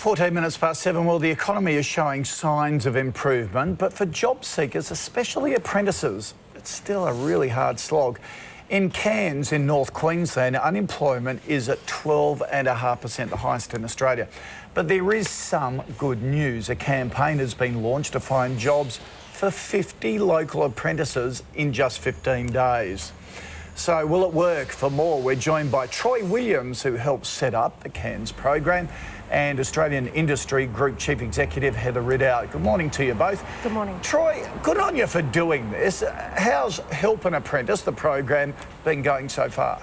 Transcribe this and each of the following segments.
14 minutes past 7. Well, the economy is showing signs of improvement, but for job seekers, especially apprentices, it's still a really hard slog. In Cairns, in North Queensland, unemployment is at 12.5%, the highest in Australia. But there is some good news. A campaign has been launched to find jobs for 50 local apprentices in just 15 days. So will it work? For more, we're joined by Troy Williams, who helped set up the Cairns program, and Australian Industry Group Chief Executive Heather Ridout. Good morning to you both. Good morning. Troy, good on you for doing this. How's Help an Apprentice, the program, been going so far?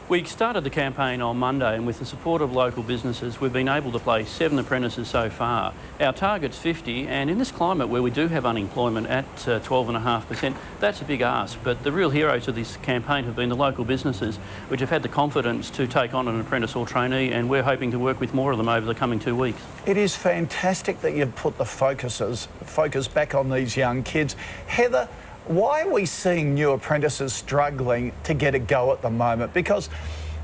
We started the campaign on Monday, and with the support of local businesses, we've been able to place 7 apprentices so far. Our target's 50, and in this climate where we do have unemployment at 12.5%, that's a big ask. But the real heroes of this campaign have been the local businesses, which have had the confidence to take on an apprentice or trainee, and we're hoping to work with more of them over the coming 2 weeks. It is fantastic that you've put the focus back on these young kids. Heather, why are we seeing new apprentices struggling to get a go at the moment? Because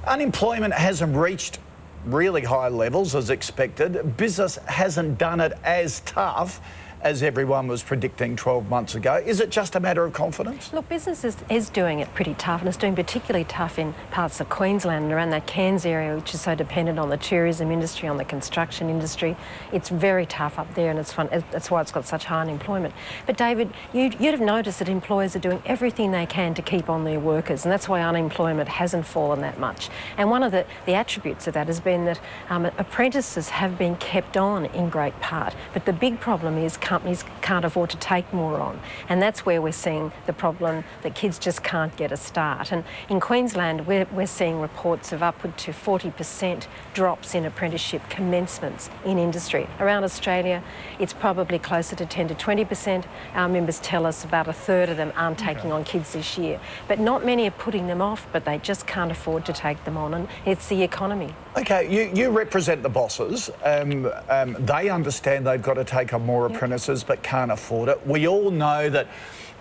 unemployment hasn't reached really high levels as expected. Business hasn't done it as tough as everyone was predicting 12 months ago. Is it just a matter of confidence? Look, business is doing it pretty tough, and it's doing particularly tough in parts of Queensland and around that Cairns area, which is so dependent on the tourism industry, on the construction industry. It's very tough up there, and it's fun. That's why it's got such high unemployment. But David, you'd have noticed that employers are doing everything they can to keep on their workers, and that's why unemployment hasn't fallen that much. And one of the attributes of that has been that apprentices have been kept on in great part. But the big problem is companies can't afford to take more on, and that's where we're seeing the problem that kids just can't get a start. And in Queensland, we're seeing reports of upward to 40% drops in apprenticeship commencements in industry. Around Australia, it's probably closer to 10 to 20%. Our members tell us about a third of them aren't taking on kids this year. But not many are putting them off, but they just can't afford to take them on, and it's the economy. Okay, you represent the bosses. They understand they've got to take on more apprentices, but can't afford it. We all know that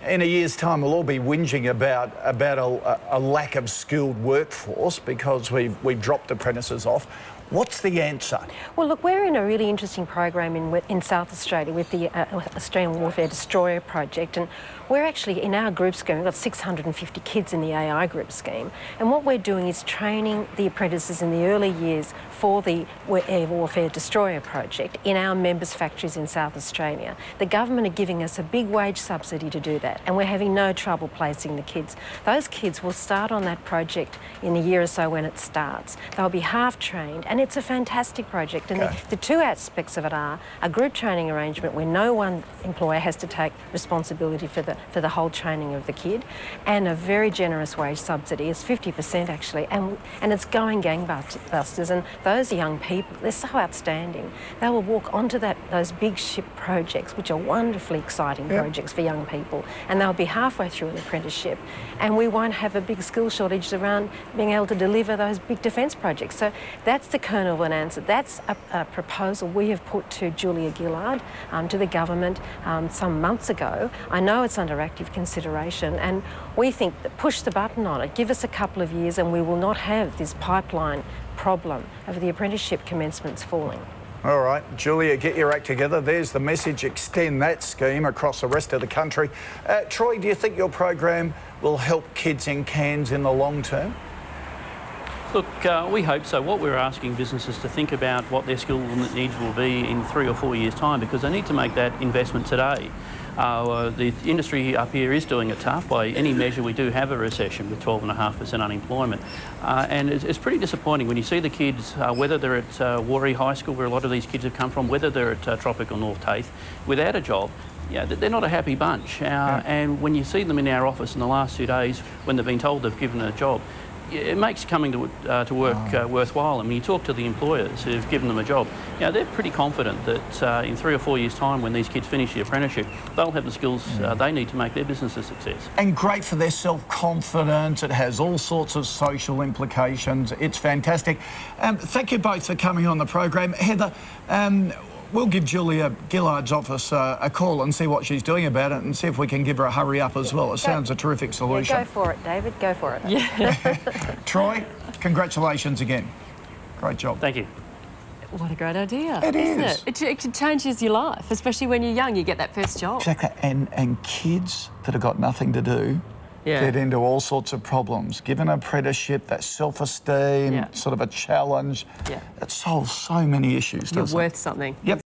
in a year's time we'll all be whinging about a lack of skilled workforce because we've dropped apprentices off. What's the answer? Well, look, we're in a really interesting program in South Australia with the Australian Warfare Destroyer project, and we're actually, in our group scheme, we've got 650 kids in the AI group scheme, and what we're doing is training the apprentices in the early years for the Air Warfare Destroyer project in our members' factories in South Australia. The government are giving us a big wage subsidy to do that, and we're having no trouble placing the kids. Those kids will start on that project in a year or so when it starts. They'll be half-trained, and it's a fantastic project. And the two aspects of it are a group training arrangement where no one employer has to take responsibility for the whole training of the kid, and a very generous wage subsidy. It's 50% actually, and it's going gangbusters. And those young people, they're so outstanding. They will walk onto those big ship projects, which are wonderfully exciting projects for young people, and they'll be halfway through an apprenticeship, and we won't have a big skill shortage around being able to deliver those big defence projects. So that's the kernel of an answer. That's a proposal we have put to Julia Gillard, to the government some months ago. I know it's under active consideration, and we think that push the button on it, give us a couple of years, and we will not have this pipeline problem of the apprenticeship commencements falling. All right, Julia, get your act together. There's the message. Extend that scheme across the rest of the country. Troy, do you think your program will help kids in Cairns in the long term? Look, we hope so. What we're asking businesses to think about what their skill needs will be in 3 or 4 years' time, because they need to make that investment today. The industry up here is doing it tough. By any measure, we do have a recession with 12.5% unemployment. And it's pretty disappointing when you see the kids, whether they're at Warrie High School, where a lot of these kids have come from, whether they're at Tropical North Taith, without a job. Yeah, they're not a happy bunch. And when you see them in our office in the last 2 days, when they've been told they've given a job, it makes coming to work worthwhile. And when you talk to the employers who've given them a job, they're pretty confident that in 3 or 4 years' time, when these kids finish the apprenticeship, they'll have the skills they need to make their business a success. And great for their self-confidence. It has all sorts of social implications. It's fantastic. Thank you both for coming on the program. Heather, we'll give Julia Gillard's office a call and see what she's doing about it, and see if we can give her a hurry up as well. It sounds a terrific solution. Yeah, go for it, David. Go for it. Troy, congratulations again. Great job. Thank you. What a great idea. It isn't is. It changes your life, especially when you're young, you get that first job. Exactly. And kids that have got nothing to do get into all sorts of problems. Give an apprenticeship, that self-esteem, sort of a challenge. Yeah. It solves so many issues, You're doesn't it? worth something. Yep.